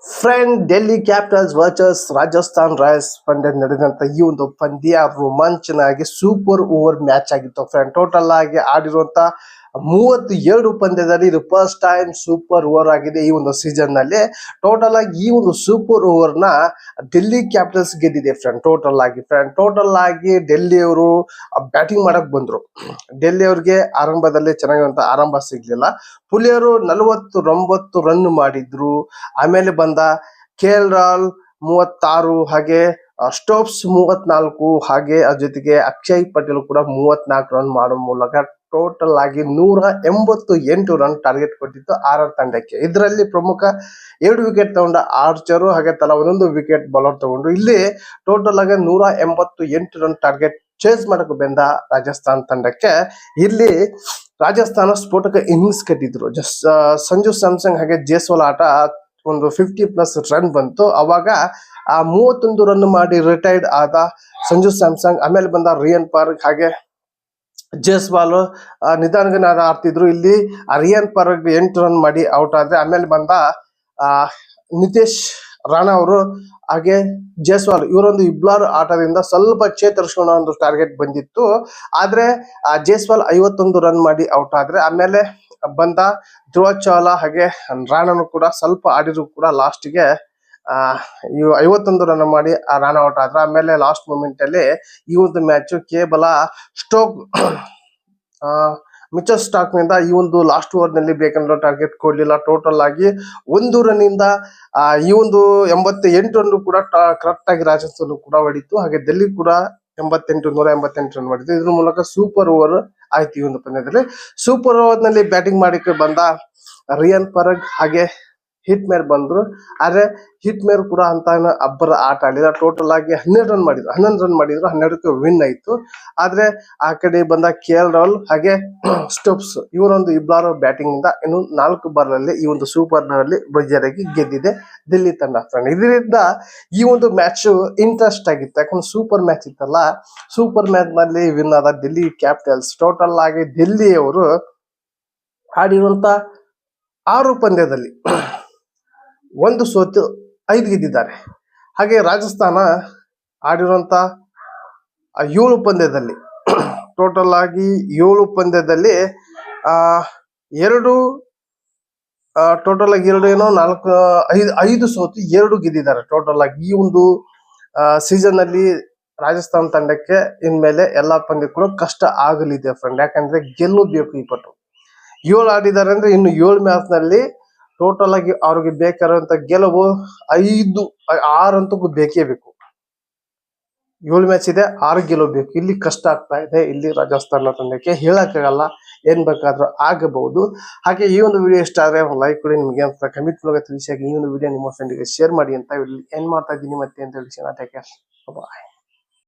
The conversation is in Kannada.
Friend Delhi capitals versus Rajasthan Royals ಪಂದ್ಯ ನಡೆದಂತ ಈ ಒಂದು ಪಂದ್ಯ ರೋಮಾಂಚನಾಗಿ ಸೂಪರ್ ಓವರ್ ಮ್ಯಾಚ್ ಆಗಿತ್ತು ಫ್ರೆಂಡ್. ಟೋಟಲ್ ಆಗಿ ಆಡಿರುವಂತ 32 ಪಂದ್ಯದಲ್ಲಿ ಇದು ಫಸ್ಟ್ ಟೈಮ್ ಸೂಪರ್ ಓವರ್ ಆಗಿದೆ ಈ ಒಂದು ಸೀಸನ್ ನಲ್ಲಿ. ಟೋಟಲ್ ಆಗಿ ಈ ಒಂದು ಸೂಪರ್ ಓವರ್ ನ ಡೆಲ್ಲಿ ಕ್ಯಾಪಿಟಲ್ಸ್ ಗೆದ್ದಿದೆ ಫ್ರೆಂಡ್. ಟೋಟಲ್ ಆಗಿ ಡೆಲ್ಲಿ ಅವರು ಬ್ಯಾಟಿಂಗ್ ಮಾಡಕ್ ಬಂದ್ರು. ಡೆಲ್ಲಿ ಅವ್ರಿಗೆ ಆರಂಭದಲ್ಲಿ ಚೆನ್ನಾಗಿರುವಂತ ಆರಂಭ ಸಿಗ್ಲಿಲ್ಲ. ಪುಲಿಯರು 49 ರನ್ ಮಾಡಿದ್ರು. ಆಮೇಲೆ ಬಂದ KL ರಾಹುಲ್ 36, ಹಾಗೆ ಸ್ಟೋಕ್ಸ್ 34, ಹಾಗೆ ಅದ್ರ ಜೊತೆಗೆ ಅಕ್ಷಯ್ ಪಟೇಲ್ ಕೂಡ 34 ರನ್ ಮಾಡೋ ಮೂಲಕ ಟೋಟಲ್ ಆಗಿ 188 ರನ್ ಟಾರ್ಗೆಟ್ ಕೊಟ್ಟಿತ್ತು RR ತಂಡಕ್ಕೆ. ಇದರಲ್ಲಿ ಪ್ರಮುಖ 2 ವಿಕೆಟ್ ತಗೊಂಡ ಆರ್ಚರ್, ಹಾಗೆ ತಲಾ 1 ವಿಕೆಟ್ ಬೌಲರ್ ತಗೊಂಡು ಇಲ್ಲಿ ಟೋಟಲ್ ಆಗಿ 188 ರನ್ ಟಾರ್ಗೆಟ್ ಚೇಸ್ ಮಾಡಕ್ಕೆ ಬಂದ ರಾಜಸ್ಥಾನ್ ತಂಡಕ್ಕೆ. ಇಲ್ಲಿ ರಾಜಸ್ಥಾನ ಸ್ಫೋಟಕ ಇನ್ನಿಂಗ್ಸ್ ಕಟ್ಟಿದ್ರು. ಸಂಜು ಸ್ಯಾಮ್ಸಂಗ್ ಹಾಗೆ ಜೈಸ್ವಾಲ್ ಆಟ ಒಂದು 50+ ರನ್ ಬಂತು. ಅವಾಗ 31 ರನ್ ಮಾಡಿ ರಿಟೈರ್ಡ್ ಆದ ಸಂಜು ಸ್ಯಾಮ್ಸಂಗ್. ಆಮೇಲೆ ಬಂದ ರಿಯಾನ್ ಪರಾಗ್ ಹಾಗೆ ಜೈಸ್ವಾಲ್ ನಿಧಾನಗನ ಆಡ್ತಿದ್ರು. ಇಲ್ಲಿ ರಿಯಾನ್ ಪರಾಗ್ 8 ರನ್ ಮಾಡಿ ಔಟ್ ಆದ್ರೆ. ಆಮೇಲೆ ಬಂದ ನಿತೇಶ್ ರಾಣಾ ಅವರು ಹಾಗೆ ಜೈಸ್ವಾಲ್ ಇವರೊಂದು ಇಬ್ಬರು ಆಟದಿಂದ ಸ್ವಲ್ಪ ಚೇತರಿಸ್ಕೊಳ್ಳೋ ಒಂದು ಟಾರ್ಗೆಟ್ ಬಂದಿತ್ತು. ಆದ್ರೆ ಜೈಸ್ವಾಲ್ 51 ರನ್ ಮಾಡಿ ಔಟ್ ಆದ್ರೆ. ಆಮೇಲೆ ಬಂದ ಧ್ರುವ ಚಾವ್ಲಾ ಹಾಗೆ ರಾಣಾನು ಕೂಡ ಸ್ವಲ್ಪ ಆಡಿದ್ರು ಕೂಡ ಲಾಸ್ಟ್ಗೆ 51 ರನ್ ಮಾಡಿ ರಾಣಾ ಔಟ್ ಆದ್ರ. ಆಮೇಲೆ ಲಾಸ್ಟ್ ಮೂಮೆಂಟ್ ಅಲ್ಲಿ ಈ ಒಂದು ಮ್ಯಾಚ್ ಕೇವಲ ಮಿಚೆಲ್ ಸ್ಟಾರ್ಕ್ ನಿಂದ ಈ ಒಂದು ಲಾಸ್ಟ್ ಓವರ್ ನಲ್ಲಿ ಬೇಕಂದ್ರೆ ಟಾರ್ಗೆಟ್ ಕೊಡ್ಲಿಲ್ಲ. ಟೋಟಲ್ ಆಗಿ 1 ರನ್ ಇಂದ ಈ ಒಂದು 88 ರನ್ ಕೂಡ ಕರೆಕ್ಟ್ ಆಗಿ ರಾಜಸ್ಥಾನ ಕೂಡ ಹೊಡಿತು. ಹಾಗೆ ಡೆಲ್ಲಿ ಕೂಡ 188 ರನ್ ಮಾಡಿದ್ರು. ಇದ್ರ ಮೂಲಕ ಸೂಪರ್ ಓವರ್ ಆಯ್ತು ಈ ಒಂದು ಪಂದ್ಯದಲ್ಲಿ. ಸೂಪರ್ ಓವರ್ ನಲ್ಲಿ ಬ್ಯಾಟಿಂಗ್ ಮಾಡಿಕ್ಕೆ ಬಂದ ರಿಯಾನ್ ಪರಾಗ್ ಹಾಗೆ ಹಿಟ್ ಮೇರ್ ಬಂದ್ರು. ಆದ್ರೆ ಹಿಟ್ ಮೇರ್ ಕೂಡ ಅಂತ ಅಬ್ಬರ ಆಟ ಆಡಿಲ್ಲ. ಟೋಟಲ್ ಆಗಿ 11 ರನ್ ಮಾಡಿದ್ರು. 12ಕ್ಕೆ ವಿನ್ ಆಯ್ತು. ಆದ್ರೆ ಆ ಕಡೆ ಬಂದ KL ರಾಹುಲ್ ಹಾಗೆ ಸ್ಟೋಕ್ಸ್ ಇವರೊಂದು ಇಬ್ಬರು ಬ್ಯಾಟಿಂಗ್ ಇಂದ ಇನ್ನು 4 ಬಾಲ್ ಅಲ್ಲಿ ಈ ಒಂದು ಸೂಪರ್ ನಲ್ಲಿ ಭರ್ಜರಿಯಾಗಿ ಗೆದ್ದಿದೆ ಡೆಲ್ಲಿ ತಂಡ. ಇದರಿಂದ ಈ ಒಂದು ಮ್ಯಾಚ್ ಇಂಟ್ರೆಸ್ಟ್ ಆಗಿತ್ತು. ಯಾಕಂದ್ರೆ ಸೂಪರ್ ಮ್ಯಾಚ್ ಇತ್ತಲ್ಲ. ಸೂಪರ್ ಮ್ಯಾಚ್ ನಲ್ಲಿ ವಿನ್ ಆದ ಡೆಲ್ಲಿ ಕ್ಯಾಪಿಟಲ್ಸ್. ಟೋಟಲ್ ಆಗಿ ಡೆಲ್ಲಿ ಅವರು ಆಡಿರುವಂತ 6 ಪಂದ್ಯದಲ್ಲಿ 1 ಸೋತು 5 ಗೆದ್ದಿದ್ದಾರೆ. ಹಾಗೆ ರಾಜಸ್ಥಾನ ಆಡಿರುವಂತ 7 ಪಂದ್ಯದಲ್ಲಿ ಟೋಟಲ್ ಆಗಿ 7 ಪಂದ್ಯದಲ್ಲಿ 2 ಟೋಟಲ್ ಆಗಿ 2 ಏನೋ 4 5 ಸೋತು 2 ಗೆದ್ದಿದ್ದಾರೆ. ಟೋಟಲ್ ಆಗಿ ಈ ಒಂದು ಸೀಸನ್ ಅಲ್ಲಿ ರಾಜಸ್ಥಾನ್ ತಂಡಕ್ಕೆ ಇನ್ಮೇಲೆ ಎಲ್ಲಾ ಪಂದ್ಯ ಕೂಡ ಕಷ್ಟ ಆಗಲಿದೆ ಫ್ರೆಂಡ್. ಯಾಕಂದ್ರೆ ಗೆಲ್ಲಬೇಕು. ಈ ಪಟ್ಟು 7 ಆಡಿದ್ದಾರೆ ಅಂದ್ರೆ ಇನ್ನು 7 ಮ್ಯಾಚ್ ನಲ್ಲಿ ಟೋಟಲ್ ಆಗಿ ಅವ್ರಿಗೆ ಬೇಕಾಗಿರುವಂತ ಗೆಲುವು 6 ಅಂತೂ ಬೇಕೇ ಬೇಕು. 7 ಮ್ಯಾಚ್ ಇದೆ, 6 ಗೆಲ್ಲಬೇಕು. ಇಲ್ಲಿ ಕಷ್ಟ ಆಗ್ತಾ ಇದೆ ಇಲ್ಲಿ ರಾಜಸ್ಥಾನ ತಂಡಕ್ಕೆ. ಹೇಳಕ್ಕಾಗಲ್ಲ, ಏನ್ ಬೇಕಾದ್ರೂ ಆಗಬಹುದು. ಹಾಗೆ ಈ ಒಂದು ವಿಡಿಯೋ ಇಷ್ಟ ಆದ್ರೆ ಲೈಕ್ ಕೊಡಿ. ನಿಮ್ಗೆ ಅಂತ ಕಮೆಂಟ್ ಮೂಲಕ ತಿಳಿಸಿ. ಈ ಒಂದು ವಿಡಿಯೋ ನಿಮ್ಮ ಫ್ರೆಂಡ್ಗೆ ಶೇರ್ ಮಾಡಿ ಅಂತ ಏನ್ ಮಾಡ್ತಾ ಇದ್ದೀನಿ ಮತ್ತೆ ಅಂತ ಹೇಳಿ. ಟೇಕ್ ಕೇರ್, ಬಾಯ್.